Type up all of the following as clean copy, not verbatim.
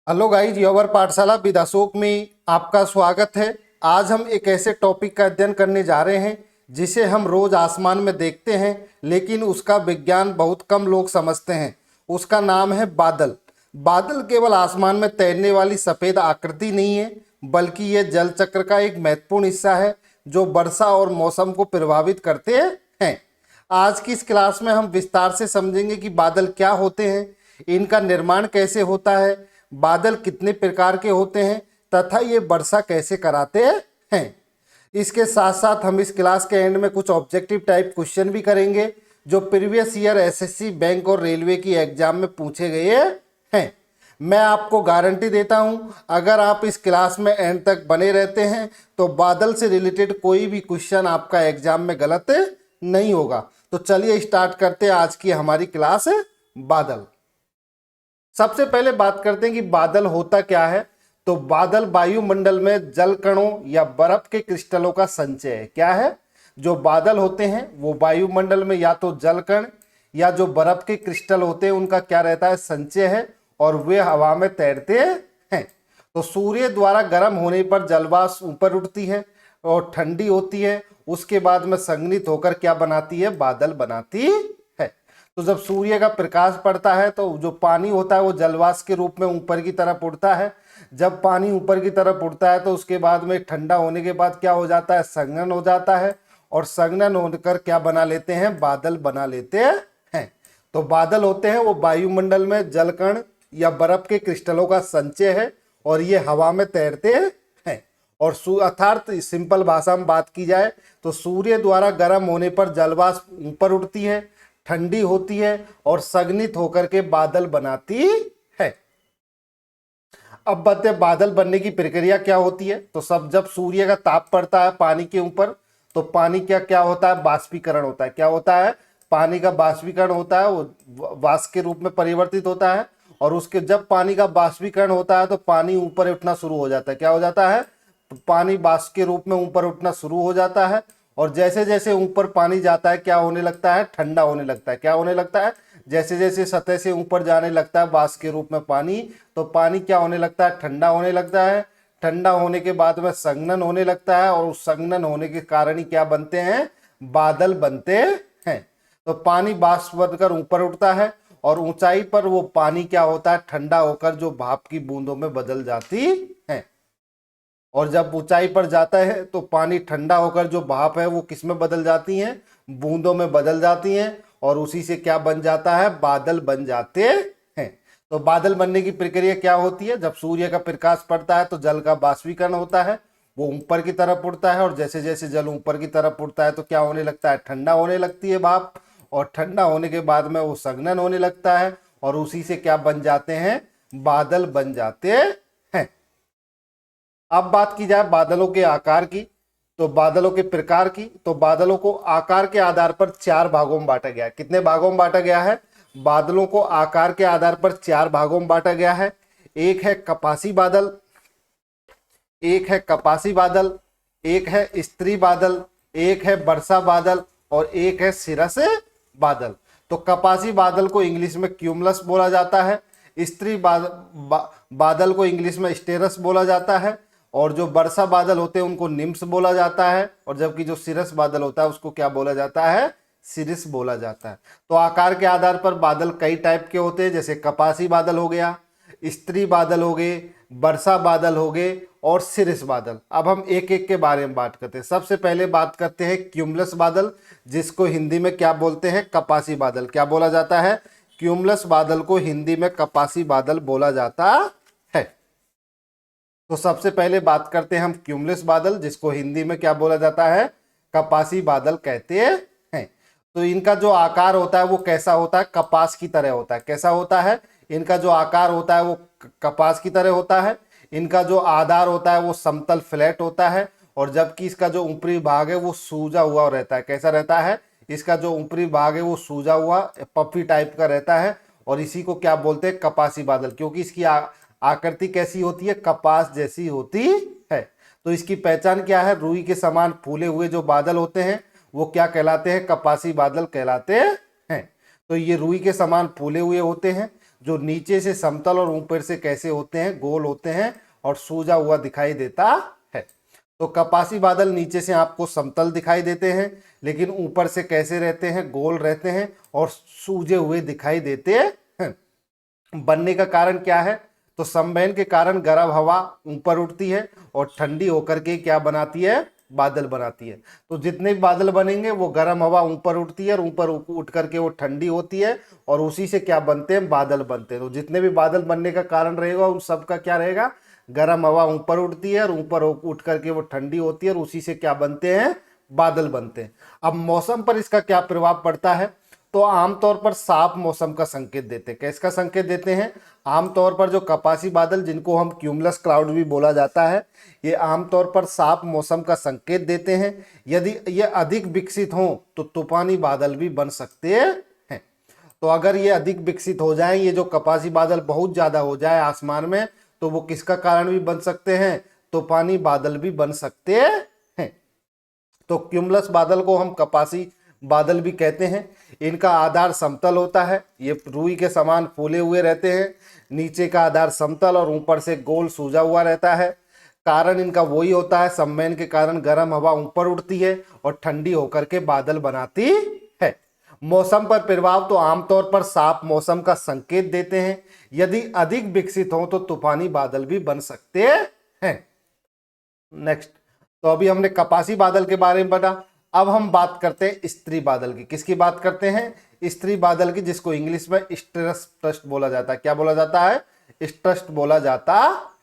Hello guys, your पाठशाला with Ashok में आपका स्वागत है। आज हम एक ऐसे टॉपिक का अध्ययन करने जा रहे हैं जिसे हम रोज आसमान में देखते हैं, लेकिन उसका विज्ञान बहुत कम लोग समझते हैं। उसका नाम है बादल। बादल केवल आसमान में तैरने वाली सफ़ेद आकृति नहीं है, बल्कि यह जल चक्र का एक महत्वपूर्ण हिस्सा है जो वर्षा और मौसम को प्रभावित करते हैं। आज की इस क्लास में हम विस्तार से समझेंगे कि बादल क्या होते हैं, इनका निर्माण कैसे होता है, बादल कितने प्रकार के होते हैं तथा ये वर्षा कैसे कराते हैं। इसके साथ साथ हम इस क्लास के एंड में कुछ ऑब्जेक्टिव टाइप क्वेश्चन भी करेंगे जो प्रीवियस ईयर एसएससी, बैंक और रेलवे की एग्जाम में पूछे गए हैं। मैं आपको गारंटी देता हूं, अगर आप इस क्लास में एंड तक बने रहते हैं तो बादल से रिलेटेड कोई भी क्वेश्चन आपका एग्जाम में गलत नहीं होगा। तो चलिए स्टार्ट करते हैं आज की हमारी क्लास बादल। सबसे पहले बात करते हैं कि बादल होता क्या है। तो बादल वायुमंडल में जल कणों या बर्फ के क्रिस्टलों का संचय है। क्या है? जो बादल होते हैं वो वायुमंडल में या तो जल कण या जो बर्फ के क्रिस्टल होते हैं उनका क्या रहता है, संचय है, और वे हवा में तैरते हैं। तो सूर्य द्वारा गर्म होने पर जलवाष्प ऊपर उठती है और ठंडी होती है, उसके बाद में संघनित होकर क्या बनाती है, बादल बनाती है। तो जब सूर्य का प्रकाश पड़ता है तो जो पानी होता है वो जलवाष्प के रूप में ऊपर की तरफ उड़ता है। जब पानी ऊपर की तरफ उड़ता है तो उसके बाद में ठंडा होने के बाद क्या हो जाता है, संघनन हो जाता है, और संघनन होकर क्या बना लेते हैं, बादल बना लेते हैं। तो बादल होते हैं वो वायुमंडल में जलकण या बर्फ के क्रिस्टलों का संचय है और ये हवा में तैरते हैं। और अर्थात सिंपल भाषा में बात की जाए तो सूर्य द्वारा गर्म होने पर जलवाष्प ऊपर उठती है, ठंडी होती है और संघनित होकर के बादल बनाती है। अब बताते हैं बादल बनने की प्रक्रिया क्या होती है। तो जब सूर्य का ताप पड़ता है पानी के ऊपर तो पानी क्या क्या होता है, बाष्पीकरण होता है। क्या होता है, पानी का बाष्पीकरण होता है, वो वाष्प के रूप में परिवर्तित होता है, और उसके जब पानी का बाष्पीकरण होता है तो पानी ऊपर उठना शुरू हो जाता है। क्या हो जाता है, पानी वाष्प के रूप में ऊपर उठना शुरू हो जाता है, और जैसे जैसे ऊपर पानी जाता है क्या होने लगता है, ठंडा होने लगता है। क्या होने लगता है, जैसे जैसे सतह से ऊपर जाने लगता है वाष्प के रूप में पानी, तो पानी क्या होने लगता है, ठंडा होने लगता है। ठंडा होने के बाद में संघनन होने लगता है, और उस संघनन होने के कारण ही क्या बनते हैं, बादल बनते हैं। तो पानी वाष्प बनकर ऊपर उठता है और ऊंचाई पर वो पानी क्या होता है, ठंडा होकर जो भाप की बूंदों में बदल जाती है। और जब ऊंचाई पर जाता है तो पानी ठंडा होकर जो भाप है वो किस में बदल जाती है, बूंदों में बदल जाती हैं, और उसी से क्या बन जाता है, बादल बन जाते हैं। तो बादल बनने की प्रक्रिया क्या होती है, जब सूर्य का प्रकाश पड़ता है तो जल का बाष्पीकरण होता है, वो ऊपर की तरफ उड़ता है, और जैसे जैसे जल ऊपर की तरफ उड़ता है तो क्या होने लगता है, ठंडा होने लगती है भाप, और ठंडा होने के बाद में वो संघनन होने लगता है, और उसी से क्या बन जाते हैं, बादल बन जाते हैं। अब बात की जाए बादलों के आकार की, तो बादलों के प्रकार की, तो बादलों को आकार के आधार पर 4 भागों में बांटा गया है। कितने भागों में बांटा गया है, बादलों को आकार के आधार पर 4 भागों में बांटा गया है। एक है कपासी बादल, एक है कपासी बादल, एक है स्त्री बादल, एक है वर्षा बादल, और एक है सिरस बादल। तो कपासी बादल को इंग्लिश में क्यूमुलस बोला जाता है, स्त्री बादल को इंग्लिश में स्टेरस बोला जाता है, और जो वर्षा बादल होते हैं उनको निम्स बोला जाता है, और जबकि जो सिरस बादल होता है उसको क्या बोला जाता है, सिरिस बोला जाता है। तो आकार के आधार पर बादल कई टाइप के होते हैं, जैसे कपासी बादल हो गया, स्त्री बादल हो गए, वर्षा बादल हो गए, और सिरिस बादल। अब हम एक एक के बारे में बात करते हैं। सबसे पहले बात करते हैं क्यूमुलस बादल, जिसको हिंदी में क्या बोलते हैं, कपासी बादल। क्या बोला जाता है, क्यूमुलस बादल को हिंदी में कपासी बादल बोला जाता है। तो सबसे पहले बात करते हैं हम क्यूमुलस बादल, जिसको हिंदी में क्या बोला जाता है, कपासी बादल कहते हैं। तो इनका जो आकार होता है वो कैसा होता है, कपास की तरह होता है। कैसा होता है, इनका जो आकार होता है वो कपास की तरह होता है। इनका जो आधार होता है वो समतल फ्लैट होता है, और जबकि इसका जो ऊपरी भाग है वो सूजा हुआ रहता है। कैसा रहता है, इसका जो ऊपरी भाग है वो सूजा हुआ पफी टाइप का रहता है, और इसी को क्या बोलते हैं, कपासी बादल, क्योंकि इसकी आकृति कैसी होती है, कपास जैसी होती है। तो इसकी पहचान क्या है, रुई के समान फूले हुए जो बादल होते हैं वो क्या कहलाते हैं, कपासी बादल कहलाते हैं। तो ये रुई के समान फूले हुए होते हैं। जो नीचे से समतल और ऊपर से कैसे होते हैं, गोल होते हैं और सूजा हुआ दिखाई देता है। तो कपासी बादल नीचे से आपको समतल दिखाई देते हैं, लेकिन ऊपर से कैसे रहते हैं, गोल रहते हैं और सूजे हुए दिखाई देते हैं। बनने का कारण क्या है, तो संवहन के कारण गर्म हवा ऊपर उठती है और ठंडी होकर के क्या बनाती है, बादल बनाती है। तो जितने भी बादल बनेंगे वो गर्म हवा ऊपर उठती है और ऊपर उठ करके वो ठंडी होती है और उसी से क्या बनते हैं, बादल बनते हैं। तो जितने भी बादल बनने का कारण रहेगा उन सब का क्या रहेगा, गर्म हवा ऊपर उठती है और ऊपर उठ करके वो ठंडी होती है और उसी से क्या बनते हैं, बादल बनते हैं। अब मौसम पर इसका क्या प्रभाव पड़ता है, तो आमतौर पर साफ मौसम का संकेत देते हैं। किसका संकेत देते हैं, आमतौर पर जो कपासी बादल जिनको हम क्यूमुलस क्लाउड भी बोला जाता है, ये आमतौर पर साफ मौसम का संकेत देते हैं। यदि ये अधिक विकसित हों तो तूफानी बादल भी बन सकते हैं। तो अगर ये अधिक विकसित हो जाए, ये जो कपासी बादल बहुत ज़्यादा हो जाए आसमान में, तो वो किसका कारण भी बन सकते हैं, तूफानी बादल भी बन सकते हैं। तो क्यूमुलस बादल को हम कपासी बादल भी कहते हैं। इनका आधार समतल होता है, ये रुई के समान फूले हुए रहते हैं। नीचे का आधार समतल और ऊपर से गोल सूजा हुआ रहता है। कारण इनका वही होता है, संवहन के कारण गर्म हवा ऊपर उठती है और ठंडी होकर के बादल बनाती है। मौसम पर प्रभाव तो आमतौर पर साफ मौसम का संकेत देते हैं। यदि अधिक विकसित हो तो तूफानी बादल भी बन सकते हैं। नेक्स्ट, तो अभी हमने कपासी बादल के बारे में पढ़ा। अब हम बात करते हैं स्त्री बादल की। किसकी बात करते हैं, स्त्री बादल की, जिसको इंग्लिश में स्ट्रेस ट्रस्ट बोला जाता है। क्या बोला जाता है, स्ट्रस्ट बोला जाता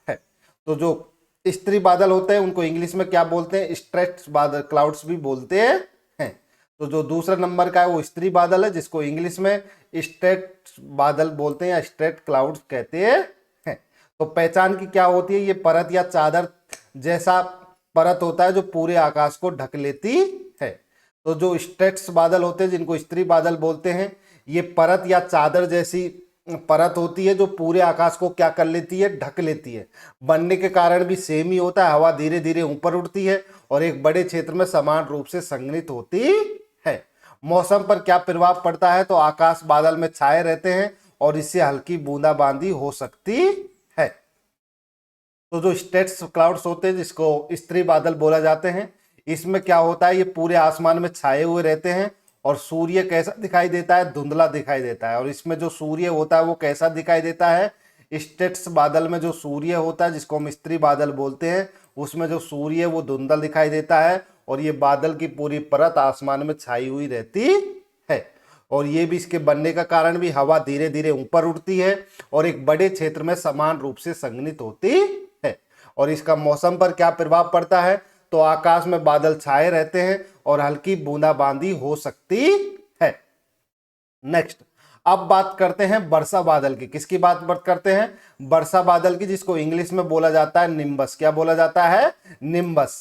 है। तो जो स्त्री बादल होते हैं उनको इंग्लिश में क्या बोलते हैं, स्ट्रेस बादल क्लाउड्स भी बोलते हैं। तो जो दूसरा नंबर का है वो स्त्री बादल है, जिसको इंग्लिश में स्ट्रेट बादल बोलते हैं या स्ट्रेट क्लाउड्स कहते हैं। तो पहचान की क्या होती है, ये परत या चादर जैसा परत होता है जो पूरे आकाश को ढक लेती है। तो जो स्ट्रेट्स बादल होते हैं जिनको स्त्री बादल बोलते हैं, ये परत या चादर जैसी परत होती है जो पूरे आकाश को क्या कर लेती है, ढक लेती है। बनने के कारण भी सेम ही होता है, हवा धीरे धीरे ऊपर उठती है और एक बड़े क्षेत्र में समान रूप से संघनित होती है। मौसम पर क्या प्रभाव पड़ता है, तो आकाश बादल में छाए रहते हैं और इससे हल्की बूंदाबांदी हो सकती है। तो जो स्ट्रेट्स क्लाउड्स होते हैं जिसको स्त्री बादल बोला जाते हैं, इसमें क्या होता है, ये पूरे आसमान में छाए हुए रहते हैं और सूर्य कैसा दिखाई देता है, धुंधला दिखाई देता है। और इसमें जो सूर्य होता है वो कैसा दिखाई देता है, स्ट्रेट्स बादल में जो सूर्य होता है जिसको हम स्त्री बादल बोलते हैं, उसमें जो सूर्य वो धुंधला दिखाई देता है और ये बादल की पूरी परत आसमान में छाई हुई रहती है। और ये भी इसके बनने का कारण भी हवा धीरे धीरे ऊपर उठती है और एक बड़े क्षेत्र में समान रूप से संघनित होती है। और इसका मौसम पर क्या प्रभाव पड़ता है, तो आकाश में बादल छाए रहते हैं और हल्की बूंदाबांदी हो सकती है। नेक्स्ट, अब बात करते हैं वर्षा बादल की। किसकी बात करते हैं, वर्षा बादल की, जिसको इंग्लिश में बोला जाता है निम्बस। क्या बोला जाता है, निम्बस।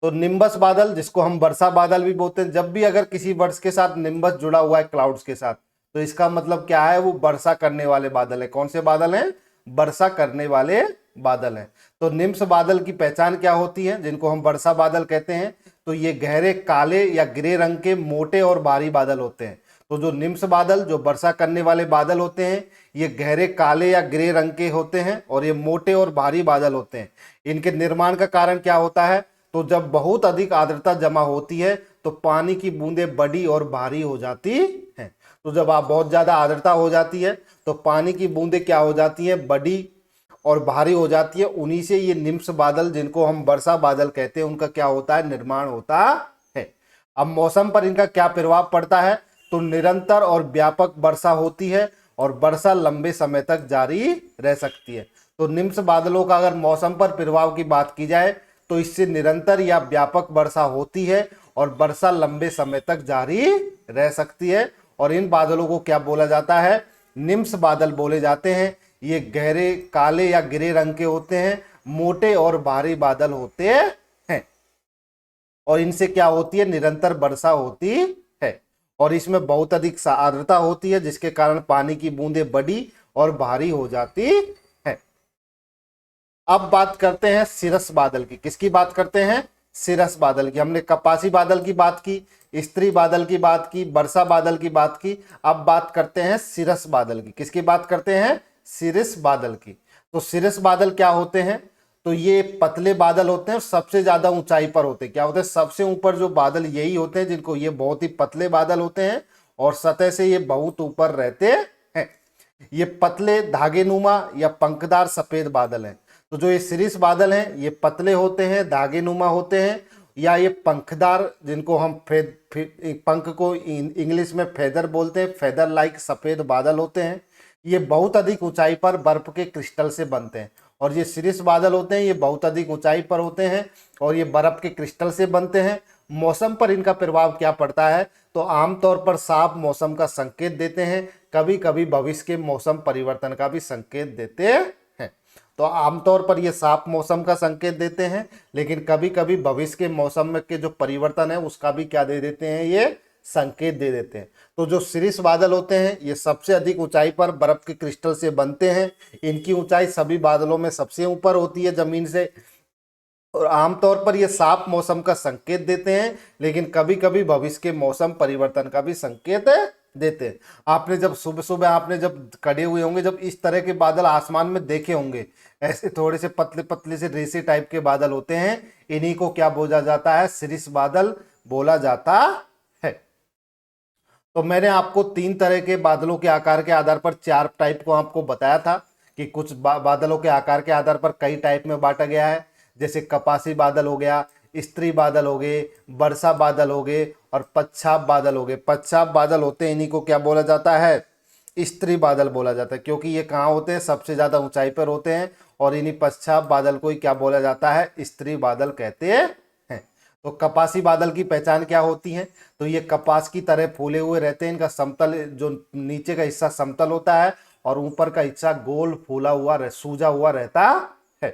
तो निम्बस बादल जिसको हम वर्षा बादल भी बोलते हैं, जब भी अगर किसी वर्ष के साथ निम्बस जुड़ा हुआ है क्लाउड्स के साथ, तो इसका मतलब क्या है, वो वर्षा करने वाले बादल है। कौन से बादल हैं, वर्षा करने वाले बादल हैं। तो निम्स बादल की पहचान क्या होती है, जिनको हम वर्षा बादल कहते हैं, तो ये गहरे काले या ग्रे रंग के मोटे और भारी बादल होते हैं। तो जो निम्स बादल जो वर्षा करने वाले बादल होते हैं, ये गहरे काले या ग्रे रंग के होते हैं और ये मोटे और भारी बादल होते हैं। इनके निर्माण का कारण क्या होता है, तो जब बहुत अधिक आर्द्रता जमा होती है तो पानी की बूंदें बड़ी और भारी हो जाती हैं। तो जब आप बहुत ज्यादा आर्द्रता हो जाती है तो पानी की बूंदें क्या हो जाती हैं, बड़ी और भारी हो जाती है। उन्हीं से ये निम्स बादल जिनको हम वर्षा बादल कहते हैं उनका क्या होता है, निर्माण होता है। अब मौसम पर इनका क्या प्रभाव पड़ता है, तो निरंतर और व्यापक वर्षा होती है और वर्षा लंबे समय तक जारी रह सकती है। तो निम्स बादलों का अगर मौसम पर प्रभाव की बात की जाए तो इससे निरंतर या व्यापक वर्षा होती है और वर्षा लंबे समय तक जारी रह सकती है। और इन बादलों को क्या बोला जाता है, निम्स बादल बोले जाते हैं। ये गहरे काले या ग्रे रंग के होते हैं, मोटे और भारी बादल होते हैं और इनसे क्या होती है, निरंतर वर्षा होती है और इसमें बहुत अधिक आर्द्रता होती है, जिसके कारण पानी की बूंदें बड़ी और भारी हो जाती है। अब बात करते हैं सिरस बादल की। किसकी बात करते हैं, सिरस बादल की। हमने कपासी बादल की बात की, स्त्री बादल की बात की, वर्षा बादल की बात की, अब बात करते हैं सिरस बादल की। किसकी बात करते हैं? सिरस बादल की। तो सिरस बादल क्या होते हैं? तो ये पतले बादल होते हैं और सबसे ज्यादा ऊंचाई पर होते हैं। क्या होते हैं? सबसे ऊपर जो बादल यही होते हैं जिनको, ये बहुत ही पतले बादल होते हैं और सतह से ये बहुत ऊपर रहते हैं। ये पतले धागेनुमा या पंखदार सफेद बादल हैं। तो जो ये सिरिस बादल हैं ये पतले होते हैं, धागेनुमा होते हैं, या ये पंखदार, जिनको हम पंख को इंग्लिश में फेदर बोलते हैं, फेदर लाइक सफेद बादल होते हैं। ये बहुत अधिक ऊंचाई पर बर्फ के क्रिस्टल से बनते हैं। और ये सिरिस बादल होते हैं, ये बहुत अधिक ऊंचाई पर होते हैं और ये बर्फ के क्रिस्टल से बनते हैं। मौसम पर इनका प्रभाव क्या पड़ता है? तो आमतौर पर साफ मौसम का संकेत देते हैं, कभी कभी भविष्य के मौसम परिवर्तन का भी संकेत देते हैं। तो आमतौर पर ये साफ मौसम का संकेत देते हैं, लेकिन कभी कभी भविष्य के मौसम में के जो परिवर्तन है उसका भी क्या दे देते हैं? ये संकेत दे देते हैं। तो जो सिरिस बादल होते हैं ये सबसे अधिक ऊंचाई पर बर्फ के क्रिस्टल से बनते हैं। इनकी ऊंचाई सभी बादलों में सबसे ऊपर होती है जमीन से, और आमतौर पर ये साफ मौसम का संकेत देते हैं, लेकिन कभी कभी भविष्य के मौसम परिवर्तन का भी संकेत देते हैं। आपने जब सुबह सुबह आपने जब खड़े हुए होंगे, जब इस तरह के बादल आसमान में देखे होंगे, ऐसे थोड़े से पतले पतले से रेसे टाइप के बादल होते हैं, इन्हीं को क्या बोला जाता है? सिरिस बादल बोला जाता है। तो मैंने आपको 3 तरह के बादलों के आकार के आधार पर 4 टाइप को आपको बताया था कि कुछ बादलों के आकार के आधार पर कई टाइप में बांटा गया है। जैसे कपासी बादल हो गया, स्त्री बादल हो गए, वर्षा बादल हो गए और पच्छाप बादल हो गए। पच्छाप बादल होते हैं, इन्हीं को क्या बोला जाता है? स्त्री बादल बोला जाता है, क्योंकि ये कहाँ होते हैं? सबसे ज्यादा ऊंचाई पर होते हैं। और इन्हीं पच्छाप बादल को ही क्या बोला जाता है? स्त्री बादल कहते हैं। तो कपासी बादल की पहचान क्या होती है? तो ये कपास की तरह फूले हुए रहते हैं। इनका समतल, जो नीचे का हिस्सा समतल होता है और ऊपर का हिस्सा गोल फूला हुआ सूजा हुआ रहता है।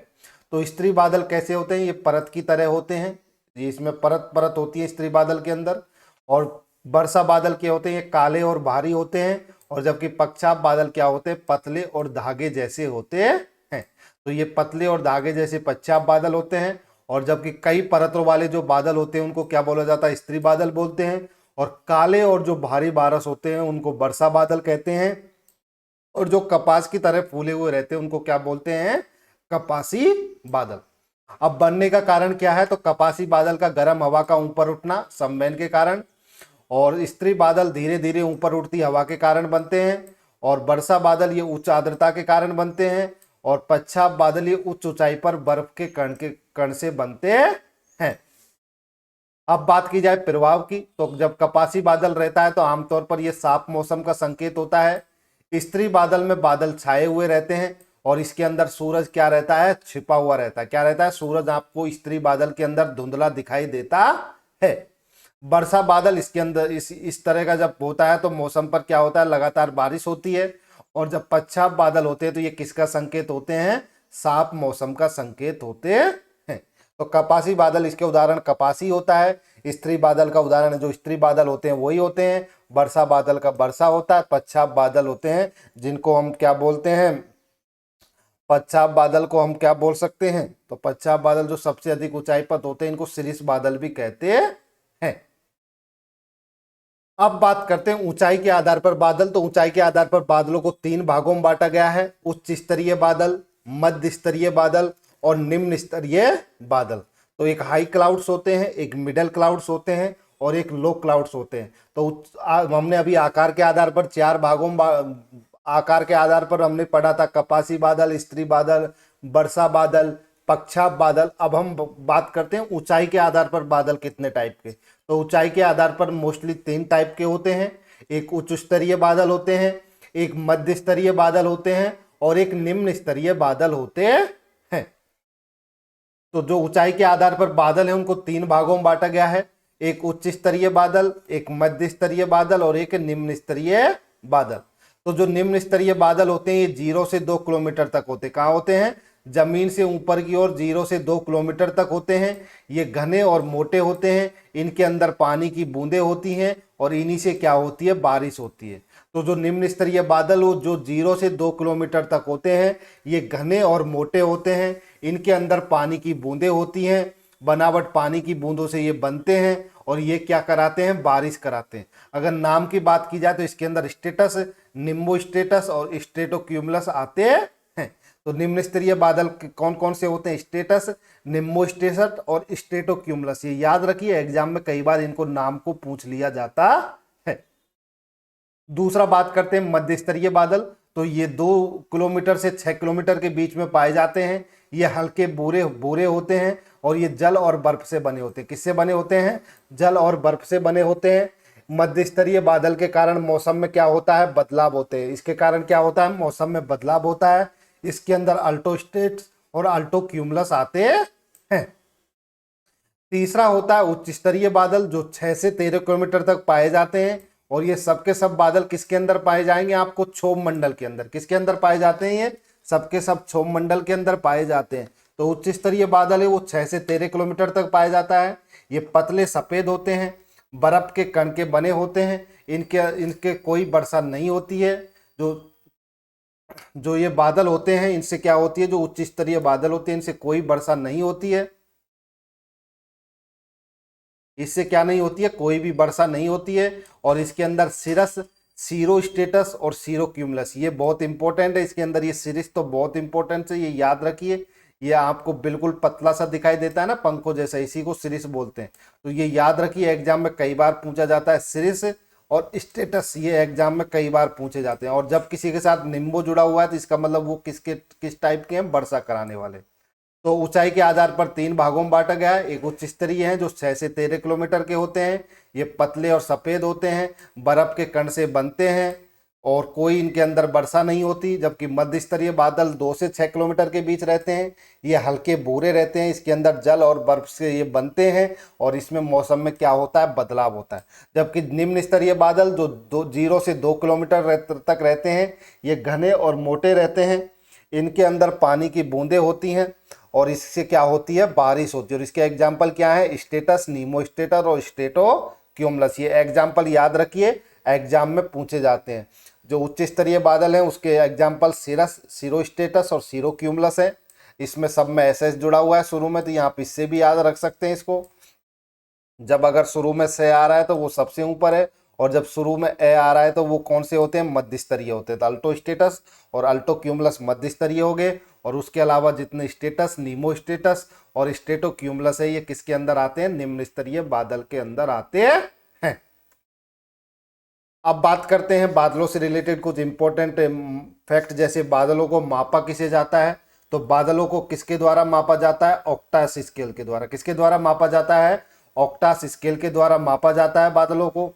तो स्त्री बादल कैसे होते हैं? ये परत की तरह होते हैं, ये इसमें परत परत होती है स्त्री बादल के अंदर। और वर्षा बादल क्या होते हैं? ये काले और भारी होते हैं। और जबकि पच्छाप बादल क्या होते हैं? पतले और धागे जैसे होते हैं। तो ये पतले और धागे जैसे पच्छाप बादल होते हैं। और जबकि कई परतों वाले जो बादल होते हैं उनको क्या बोला जाता है? स्त्री बादल बोलते हैं। और काले और जो भारी बारस होते हैं उनको वर्षा बादल कहते हैं। और जो कपास की तरह फूले हुए रहते हैं उनको क्या बोलते हैं? कपासी बादल। अब बनने का कारण क्या है? तो कपासी बादल का गर्म हवा का ऊपर उठना संवहन के कारण, और स्त्री बादल धीरे धीरे ऊपर उठती हवा के कारण बनते हैं। और वर्षा बादल ये उच्च आर्द्रता के कारण बनते हैं। और पच्छाप बादल ये उच्च ऊंचाई पर बर्फ के कण से बनते हैं। अब बात की जाए प्रभाव की, तो जब कपासी बादल रहता है तो आमतौर पर यह साफ मौसम का संकेत होता है। स्त्री बादल में बादल छाए हुए रहते हैं और इसके अंदर सूरज क्या रहता है? छिपा हुआ रहता है। क्या रहता है? सूरज आपको स्त्री बादल के अंदर धुंधला दिखाई देता है। वर्षा बादल इसके अंदर इस तरह का जब होता है तो मौसम पर क्या होता है? लगातार बारिश होती है। और जब पच्छाप बादल होते हैं तो ये किसका संकेत होते हैं? साफ मौसम का संकेत होते हैं। तो कपासी बादल, इसके उदाहरण कपासी होता है। स्त्री बादल का उदाहरण जो स्त्री बादल होते हैं वही होते हैं। वर्षा बादल का वर्षा होता है। पच्छाप बादल होते हैं जिनको हम क्या बोलते हैं? पच्छाप बादल को हम क्या बोल सकते हैं? तो पच्छाप बादल जो सबसे अधिक ऊंचाई पर होते हैं इनको सिरिस बादल भी कहते हैं। अब बात करते हैं ऊंचाई के आधार पर बादल। तो ऊंचाई के आधार पर बादलों को 3 भागों में बांटा गया है: उच्च स्तरीय बादल, मध्य स्तरीय बादल और निम्न स्तरीय बादल। तो एक हाई क्लाउड्स होते हैं, एक मिडल क्लाउड्स होते हैं और एक लो क्लाउड्स होते हैं। तो हमने अभी आकार के आधार पर 4 भागों में आकार के आधार पर हमने पढ़ा था: कपासी बादल, स्त्री बादल, वर्षा बादल, पच्छाप बादल। अब हम बात करते हैं ऊंचाई के आधार पर बादल कितने टाइप के। तो ऊंचाई के आधार पर मोस्टली 3 टाइप के होते हैं। एक उच्च स्तरीय बादल होते हैं, एक मध्य स्तरीय बादल होते हैं और एक निम्न स्तरीय बादल होते हैं। तो जो ऊंचाई के आधार पर बादल है उनको 3 भागों में बांटा गया है: एक उच्च स्तरीय बादल, एक मध्य स्तरीय बादल और एक निम्न स्तरीय बादल। तो जो निम्न स्तरीय बादल होते हैं ये 0 से 2 किलोमीटर तक होते हैं। कहाँ होते हैं? जमीन से ऊपर की ओर 0 से 2 किलोमीटर तक होते हैं। ये घने और मोटे होते हैं। इनके अंदर पानी की बूंदें होती हैं और इन्हीं से क्या होती है? बारिश होती है। तो जो निम्न स्तरीय बादल हो जो 0 से 2 किलोमीटर तक होते हैं ये घने और मोटे होते हैं। इनके अंदर पानी की बूंदें होती हैं। बनावट पानी की बूंदों से ये बनते हैं और ये क्या कराते हैं, बारिश कराते हैं। अगर नाम की बात की जाए तो इसके अंदर स्टेटस, निम्बो स्टेटस और स्ट्रेटोक्यूमुलस आते हैं। तो निम्न स्तरीय बादल कौन कौन से होते हैं, स्टेटस, निम्बो स्टेटस और स्ट्रेटोक्यूमुलस। ये याद रखिए, एग्जाम में कई बार इनको नाम को पूछ लिया जाता है। दूसरा बात करते हैं मध्य स्तरीय बादल। तो ये 2 किलोमीटर से 6 किलोमीटर के बीच में पाए जाते हैं। ये हल्के बोरे बोरे होते हैं और ये जल और बर्फ से बने होते हैं। किससे बने होते हैं, जल और बर्फ से बने होते हैं। मध्य स्तरीय बादल के कारण मौसम में क्या होता है, बदलाव होते हैं। इसके कारण क्या होता है, मौसम में बदलाव होता है। इसके अंदर अल्टोस्टेट्स और अल्टोक्यूमुलस आते हैं। तीसरा होता है उच्च स्तरीय बादल, जो 6 से 13 किलोमीटर तक पाए जाते हैं। और ये सबके सब बादल किसके अंदर पाए जाएंगे, आपको क्षोभ मंडल के अंदर। किसके अंदर पाए जाते हैं, ये सबके सब क्षोभ मंडल के अंदर पाए जाते हैं। तो उच्च स्तरीय बादल है वो 6 से 13 किलोमीटर तक पाया जाता है। ये पतले सफेद होते हैं, बर्फ के कण के बने होते हैं। इनके कोई वर्षा नहीं होती है। जो ये बादल होते हैं इनसे क्या होती है, जो उच्च स्तरीय बादल होते हैं इनसे कोई वर्षा नहीं होती है। इससे क्या नहीं होती है, कोई भी वर्षा नहीं होती है। और इसके अंदर सिरस, सीरो स्टेटस और सीरो क्यूमुलस, ये बहुत इंपॉर्टेंट है। इसके अंदर ये सिरिस तो बहुत इंपॉर्टेंट है, ये याद रखिए। ये आपको बिल्कुल पतला सा दिखाई देता है ना, पंखों जैसा, इसी को सिरिस बोलते हैं। तो ये याद रखिए, एग्जाम में कई बार पूछा जाता है। सिरिस और स्टेटस ये एग्जाम में कई बार पूछे जाते हैं। और जब किसी के साथ निम्बो जुड़ा हुआ है तो इसका मतलब वो किस टाइप के हैं, वर्षा कराने वाले। तो ऊंचाई के आधार पर 3 भागों में बांटा गया है। एक उच्च स्तरीय है जो 6 से 13 किलोमीटर के होते हैं। ये पतले और सफेद होते हैं, बर्फ के कण से बनते हैं और कोई इनके अंदर वर्षा नहीं होती। जबकि मध्य स्तरीय बादल 2 से 6 किलोमीटर के बीच रहते हैं। ये हल्के भूरे रहते हैं, इसके अंदर जल और बर्फ से ये बनते हैं और इसमें मौसम में क्या होता है, बदलाव होता है। जबकि निम्न स्तरीय बादल जो 0 से 2 किलोमीटर तक रहते हैं, ये घने और मोटे रहते हैं। इनके अंदर पानी की बूंदें होती हैं और इससे क्या होती है, बारिश होती है। और इसके एग्जाम्पल क्या है, स्टेटस, नीमो स्टेटर और स्ट्रेटोक्यूमुलस। ये एग्जाम्पल याद रखिए, एग्जाम में पूछे जाते हैं। जो उच्च स्तरीय बादल हैं उसके एग्जाम्पल सिरस, सीरो स्टेटस और सीरो क्यूमुलस है। इसमें सब में एस जुड़ा हुआ है शुरू में, तो यहाँ पे इससे भी याद रख सकते हैं इसको। जब अगर शुरू में से आ रहा है तो वो सबसे ऊपर है, और जब शुरू में ए आ रहा है तो वो कौन से होते हैं, मध्य स्तरीय होते हैं। तो अल्टो स्टेटस और अल्टो क्यूमुलस मध्य स्तरीय हो गए। और उसके अलावा जितने स्टेटस, नीमो स्टेटस और स्टेटो क्यूमुलस है, ये किसके अंदर आते हैं, निम्न स्तरीय बादल के अंदर आते हैं। अब बात करते हैं बादलों से रिलेटेड कुछ इंपॉर्टेंट फैक्ट। जैसे बादलों को मापा किसे जाता है, तो बादलों को किसके द्वारा मापा जाता है, ऑक्टास स्केल के द्वारा। किसके द्वारा मापा जाता है, ऑक्टास स्केल के द्वारा मापा जाता है बादलों को।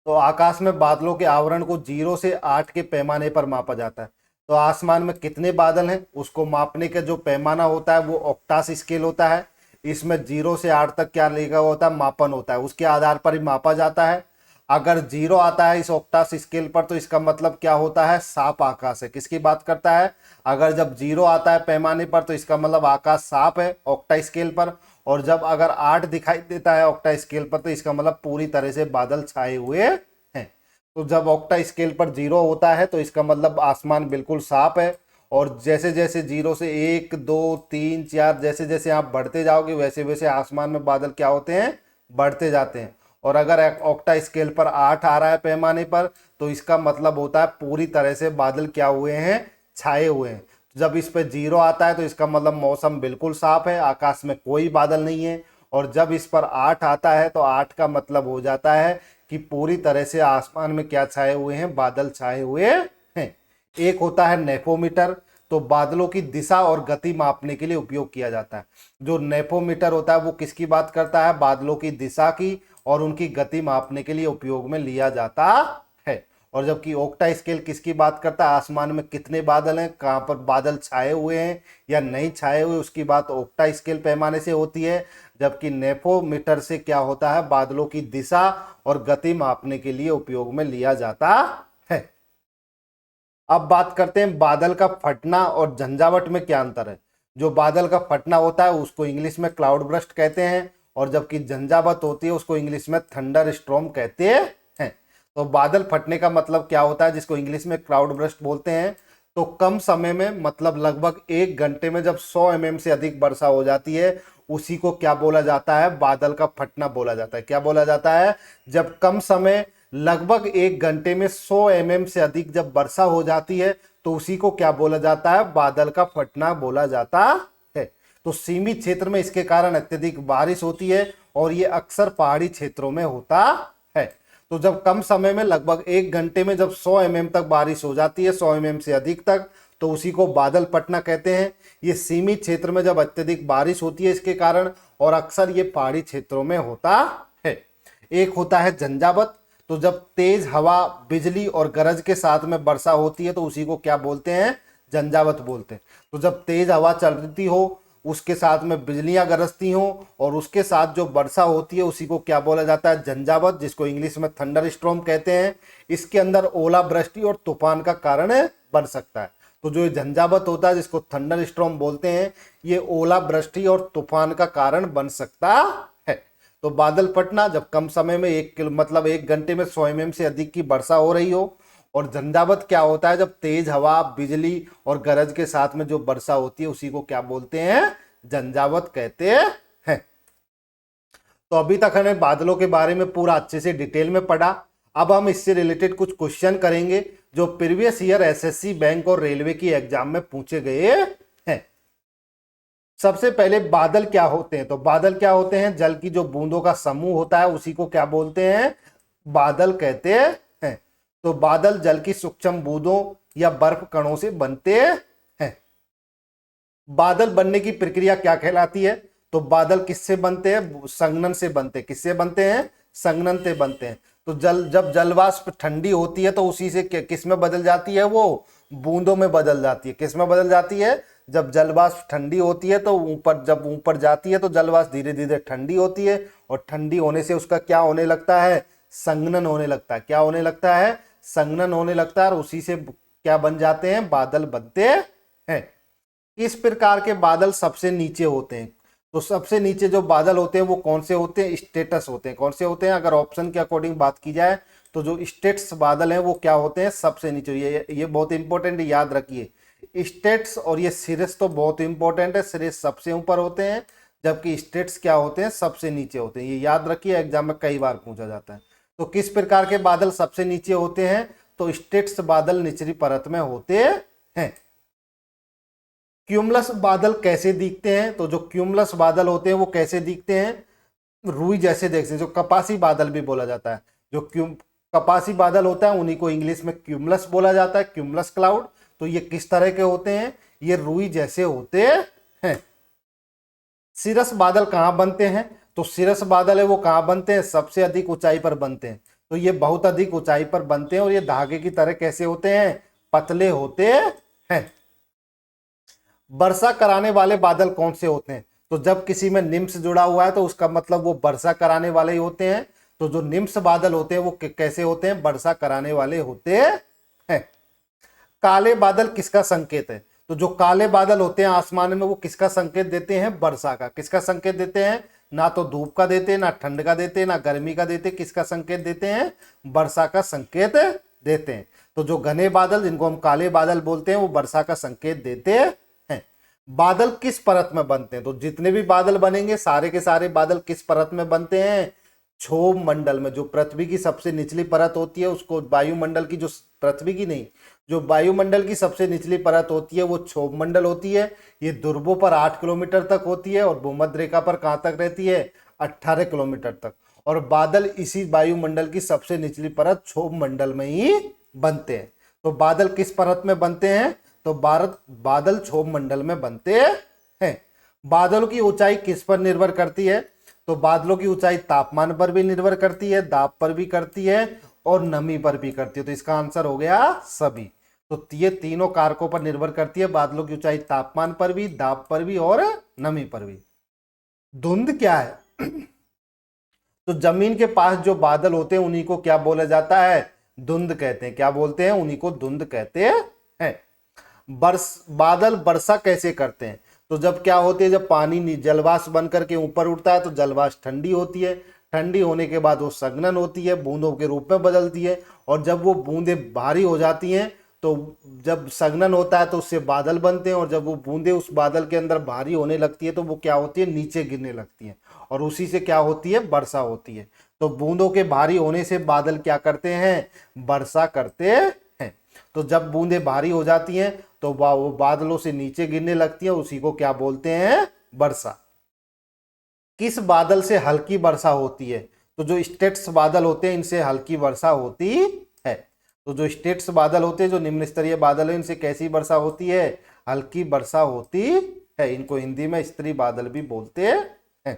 तो आकाश में बादलों के आवरण को 0 से 8 के पैमाने पर मापा जाता है। तो आसमान में कितने बादल हैं उसको मापने का जो पैमाना होता है वो ऑक्टास स्केल होता है। इसमें 0 से 8 तक क्या लिखा होता है, मापन होता है, उसके आधार पर ही मापा जाता है। अगर 0 आता है इस ऑक्टास स्केल पर तो इसका मतलब क्या होता है, साफ आकाश है। किसकी बात करता है, अगर जब 0 आता है पैमाने पर तो इसका मतलब आकाश साफ है ऑक्टा स्केल पर। और जब अगर 8 दिखाई देता है ऑक्टा स्केल पर तो इसका मतलब पूरी तरह से बादल छाए हुए हैं। तो जब ऑक्टा स्केल पर 0 होता है तो इसका मतलब आसमान बिल्कुल साफ है। और जैसे जैसे 0 से 1, 2, 3, 4 जैसे जैसे आप बढ़ते जाओगे वैसे वैसे आसमान में बादल क्या होते हैं, बढ़ते जाते हैं। और अगर ऑक्टा स्केल पर 8 आ रहा है पैमाने पर तो इसका मतलब होता है पूरी तरह से बादल क्या हुए हैं, छाए हुए हैं। जब इस पे 0 आता है तो इसका मतलब मौसम बिल्कुल साफ है, आकाश में कोई बादल नहीं है। और जब इस पर 8 आता है तो 8 का मतलब हो जाता है कि पूरी तरह से आसमान में क्या छाए हुए हैं, बादल छाए हुए हैं। एक होता है नेफोमीटर, तो बादलों की दिशा और गति मापने के लिए उपयोग किया जाता है। जो नेफोमीटर होता है वो किसकी बात करता है, बादलों की दिशा की और उनकी गति मापने के लिए उपयोग में लिया जाता है। और जबकि ऑक्टा स्केल किसकी बात करता है, आसमान में कितने बादल हैं, कहाँ पर बादल छाए हुए हैं या नहीं छाए हुए, उसकी बात ऑक्टा स्केल पैमाने से होती है। जबकि नेफोमीटर से क्या होता है, बादलों की दिशा और गति मापने के लिए उपयोग में लिया जाता है। अब बात करते हैं बादल का फटना और झंझावट में क्या अंतर है। जो बादल का फटना होता है उसको इंग्लिश में क्लाउड बर्स्ट कहते हैं, और जबकि झंझावत होती है उसको इंग्लिश में थंडर स्टॉर्म कहते हैं। तो बादल फटने का मतलब क्या होता है, जिसको इंग्लिश में क्लाउड बर्स्ट बोलते हैं, तो कम समय में मतलब लगभग 1 घंटे में जब 100 mm से अधिक वर्षा हो जाती है उसी को क्या बोला जाता है, बादल का फटना बोला जाता है। क्या बोला जाता है, जब कम समय लगभग 1 घंटे में 100 mm से अधिक जब वर्षा हो जाती है तो उसी को क्या बोला जाता है, बादल का फटना बोला जाता है। तो सीमित क्षेत्र में इसके कारण अत्यधिक बारिश होती है और ये अक्सर पहाड़ी क्षेत्रों में होता है। तो जब कम समय में लगभग 1 घंटे में जब 100 mm तक बारिश हो जाती है, 100 mm से अधिक तक, तो उसी को बादल फटना कहते हैं। ये सीमित क्षेत्र में जब अत्यधिक बारिश होती है इसके कारण, और अक्सर ये पहाड़ी क्षेत्रों में होता है। एक होता है झंझावत। तो जब तेज हवा, बिजली और गरज के साथ में वर्षा होती है तो उसी को क्या बोलते हैं, झंझावत बोलते हैं। तो जब तेज हवा चलती हो, उसके साथ में बिजलियां गरजती हो और उसके साथ जो वर्षा होती है उसी को क्या बोला जाता है, झंझावत, जिसको इंग्लिश में थंडर स्टॉर्म कहते हैं। इसके अंदर ओलावृष्टि और तूफान का कारण बन सकता है। तो जो झंझावत होता है जिसको थंडर स्टॉर्म बोलते हैं, ये ओलावृष्टि और तूफान का कारण बन सकता है। तो बादल फटना जब कम समय में 1 घंटे में 100 mm से अधिक की वर्षा हो रही हो, और झंझावत क्या होता है, जब तेज हवा, बिजली और गरज के साथ में जो वर्षा होती है उसी को क्या बोलते हैं, झंझावत कहते हैं। तो अभी तक हमने बादलों के बारे में पूरा अच्छे से डिटेल में पढ़ा। अब हम इससे रिलेटेड कुछ क्वेश्चन करेंगे जो प्रीवियस ईयर एसएससी, बैंक और रेलवे की एग्जाम में पूछे गए हैं। सबसे पहले बादल क्या होते हैं, तो बादल क्या होते हैं, जल की जो बूंदों का समूह होता है उसी को क्या बोलते हैं, बादल कहते हैं। तो बादल जल की सूक्ष्म बूंदों या बर्फ कणों से बनते हैं। बादल बनने की प्रक्रिया क्या कहलाती है, तो बादल किससे बनते हैं, संघनन से बनते हैं। किससे बनते हैं, संघनन से बनते हैं। तो जब जलवाष्प ठंडी होती है तो उसी से किस में बदल जाती है, वो बूंदों में बदल जाती है। किस में बदल जाती है, जब जलवाष्प ठंडी होती है तो जब ऊपर जाती है तो जलवाष्प धीरे धीरे ठंडी होती है, और ठंडी होने से उसका क्या होने लगता है, संघनन होने लगता है। क्या होने लगता है, संघनन होने लगता है, और उसी से क्या बन जाते हैं, बादल बनते हैं। इस प्रकार के बादल सबसे नीचे होते हैं। तो सबसे नीचे जो बादल होते हैं वो कौन से होते हैं, स्टेटस होते हैं। कौन से होते हैं, अगर ऑप्शन के अकॉर्डिंग बात की जाए तो जो स्टेट्स बादल हैं वो क्या होते हैं, सबसे नीचे। ये बहुत इंपॉर्टेंट, याद रखिए। स्टेट्स और ये सिरस तो बहुत इंपॉर्टेंट है, सिरस सबसे ऊपर होते हैं जबकि स्टेट्स क्या होते हैं, सबसे नीचे होते हैं। ये याद रखिए, एग्जाम में कई बार पूछा जाता है। तो किस प्रकार के बादल सबसे नीचे होते हैं, तो स्टेट्स बादल निचली परत में होते हैं। क्यूमुलस बादल कैसे दिखते हैं, तो जो क्यूमुलस बादल होते हैं वो कैसे दिखते हैं, रुई जैसे देखते हैं। जो कपासी बादल भी बोला जाता है, जो कपासी बादल होता है उन्हीं को इंग्लिश में क्यूमुलस बोला जाता है, क्यूमुलस क्लाउड। तो ये किस तरह के होते हैं, ये रुई जैसे होते हैं। सिरस बादल कहाँ बनते हैं, तो सिरस बादल है वो कहाँ बनते हैं, सबसे अधिक ऊंचाई पर बनते हैं। तो ये बहुत अधिक ऊंचाई पर बनते हैं, और ये धागे की तरह कैसे होते हैं, पतले होते हैं। वर्षा कराने वाले बादल कौन से होते हैं, तो जब किसी में निम्स जुड़ा हुआ है तो उसका मतलब वो वर्षा कराने वाले ही होते हैं। तो जो निम्स बादल होते हैं वो कैसे होते हैं, वर्षा कराने वाले होते हैं। काले बादल किसका संकेत है, तो जो काले बादल होते हैं आसमान में वो किसका संकेत देते हैं, वर्षा का। किसका संकेत देते हैं, ना तो धूप का देते हैं, ना ठंड का देते हैं, ना गर्मी का देते हैं, किसका संकेत देते हैं, वर्षा का संकेत देते हैं। तो जो घने बादल जिनको हम काले बादल बोलते हैं वो वर्षा का संकेत देते हैं। बादल किस परत में बनते हैं, तो जितने भी बादल बनेंगे सारे के सारे बादल किस परत में बनते हैं, क्षोभ मंडल में। जो पृथ्वी की सबसे निचली परत होती है उसको वायुमंडल की, जो पृथ्वी की नहीं, जो वायुमंडल की सबसे निचली परत होती है वो क्षोभ मंडल होती है। ये ध्रुवों पर 8 किलोमीटर तक होती है और भूमध्य रेखा पर कहाँ तक रहती है, 18 किलोमीटर तक। और बादल इसी वायुमंडल की सबसे निचली परत क्षोभ मंडल में ही बनते हैं। तो बादल किस परत में बनते हैं, तो बादल क्षोभ मंडल में बनते हैं। बादलों की ऊंचाई किस पर निर्भर करती है, तो बादलों की ऊंचाई तापमान पर भी निर्भर करती है, दाब पर भी करती है, और नमी पर भी करती है। तो इसका आंसर हो गया सभी। तो ये तीनों कारकों पर निर्भर करती है, बादलों की ऊंचाई तापमान पर भी, दाब पर भी और नमी पर भी। धुंध क्या है, तो जमीन के पास जो बादल होते हैं उन्हीं को क्या बोला जाता है, धुंध कहते हैं। क्या बोलते हैं, उन्हीं को धुंध कहते हैं। बादल वर्षा कैसे करते हैं, तो जब क्या होती है, जब पानी जलवाष्प बन करके ऊपर उठता है तो जलवाष्प ठंडी होती है, ठंडी होने के बाद वो संघनन होती है, बूंदों के रूप में बदलती है, और जब वो बूंदें भारी हो जाती हैं तो जब संघनन होता है तो उससे बादल बनते हैं, और जब वो बूंदे उस बादल के अंदर भारी होने लगती है तो वो क्या होती है, नीचे गिरने लगती हैं, और उसी से क्या होती है, वर्षा होती है। तो बूंदों के भारी होने से बादल क्या करते हैं, वर्षा करते हैं। तो जब बूंदे भारी हो जाती हैं तो वो बादलों से नीचे गिरने लगती है, उसी को क्या बोलते हैं, वर्षा। किस बादल से हल्की वर्षा होती है, तो जो स्टेट्स बादल होते हैं इनसे हल्की वर्षा होती है। तो जो स्टेट्स बादल होते हैं, जो निम्न स्तरीय बादल है, इनसे कैसी वर्षा होती है, हल्की वर्षा होती है। इनको हिंदी में स्तरीय बादल भी बोलते हैं।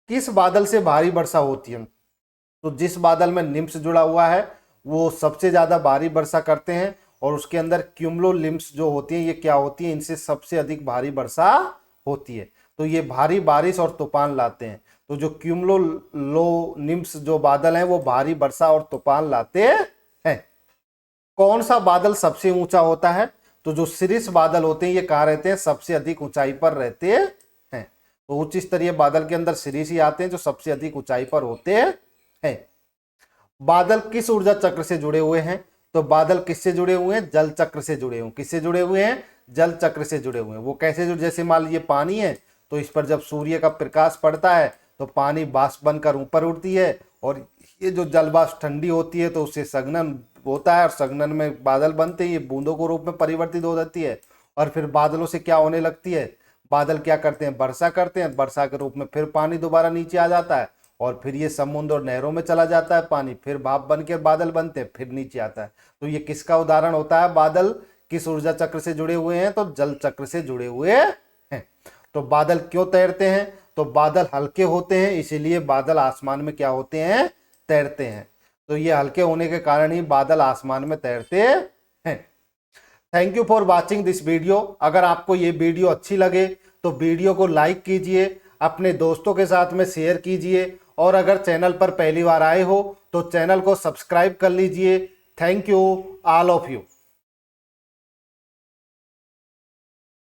किस बादल से भारी वर्षा होती है, तो जिस बादल में निम्स जुड़ा हुआ है वो सबसे ज्यादा भारी वर्षा करते हैं, और उसके अंदर क्यूमुलोनिम्स जो होती हैं ये क्या होती है, इनसे सबसे अधिक भारी वर्षा होती है। तो ये भारी बारिश और तूफान लाते हैं। तो जो क्यूमुलोनिम्स जो बादल हैं वो भारी वर्षा और तूफान लाते हैं। कौन सा बादल सबसे ऊंचा होता है, तो जो सिरिस बादल होते हैं ये कहाँ रहते हैं, सबसे अधिक ऊंचाई पर रहते हैं। तो उच्च स्तरीय बादल के अंदर सिरिस ही आते हैं जो सबसे अधिक ऊंचाई पर होते हैं। बादल किस ऊर्जा चक्र से जुड़े हुए हैं, तो बादल किससे जुड़े हुए हैं, जल चक्र से जुड़े हुए। किससे जुड़े हुए हैं, जल चक्र से जुड़े हुए हैं। वो कैसे जुड़े, जैसे मान लीजिए पानी है, तो इस पर जब सूर्य का प्रकाश पड़ता है तो पानी बाष्प बनकर ऊपर उड़ती है, और ये जो जल वाष्प ठंडी होती है तो उससे संघनन होता है, और संघनन में बादल बनते हैं, ये बूंदों को रूप में परिवर्तित हो जाती है, और फिर बादलों से क्या होने लगती है, बादल क्या करते हैं, वर्षा करते हैं, वर्षा के रूप में फिर पानी दोबारा नीचे आ जाता है, और फिर ये समुद्र और नहरों में चला जाता है पानी, फिर भाप बन के बादल बनते हैं, फिर नीचे आता है। तो ये किसका उदाहरण होता है, बादल किस ऊर्जा चक्र से जुड़े हुए हैं, तो जल चक्र से जुड़े हुए हैं। तो बादल क्यों तैरते हैं, तो बादल हल्के होते हैं, इसीलिए बादल आसमान में क्या होते हैं, तैरते हैं। तो ये हल्के होने के कारण ही बादल आसमान में तैरते हैं। Thank you for watching this video. अगर आपको ये वीडियो अच्छी लगे तो वीडियो को लाइक कीजिए, अपने दोस्तों के साथ में शेयर कीजिए, और अगर चैनल पर पहली बार आए हो तो चैनल को सब्सक्राइब कर लीजिए। Thank you all of you.